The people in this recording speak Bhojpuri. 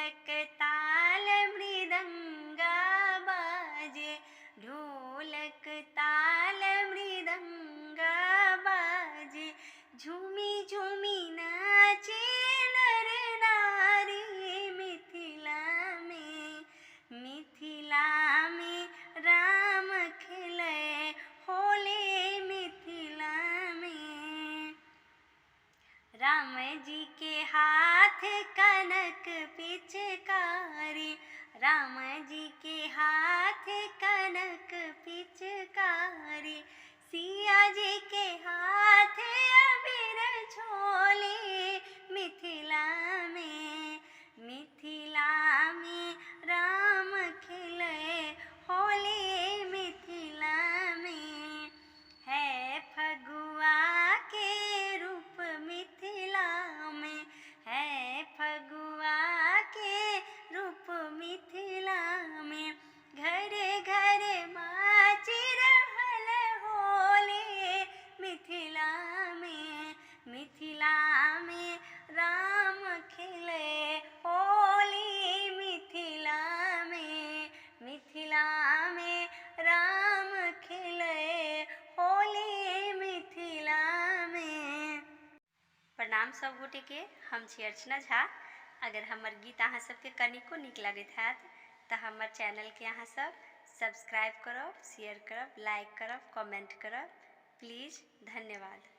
ढोलक ताल मृदंगा बाजे, ढोलक ताल मृदंगा बाजे, झूमी झूमी नाचे नर नारी मिथिला में। मिथिला में राम खेले होले मिथिला में। राम जी के हाथ कनक पिचकारी, राम जी के हाथ कनक पिचकारी, सिया जी के हाथ अबीर झोले मिथिला में। मिथिला में राम खेले होले मिथिला में। है फगुआ के रूप मिथिला में, है फगुआ के रूप मिथिला में। घर घर माची रहल होले मिथिला में। मिथिला में राम खेले होली मिथिला में। मिथिला में राम खेले होली मिथिला में। प्रणाम सब गोटे के, हम छी अर्चना झा। अगर हमर गीत अहाँ सबके कनिको नीक लगैत हैत तऽ हमर चैनल के अहाँ सब सब्सक्राइब करब, शेयर करब, लाइक करब, कमेंट करब। प्लीज, धन्यवाद।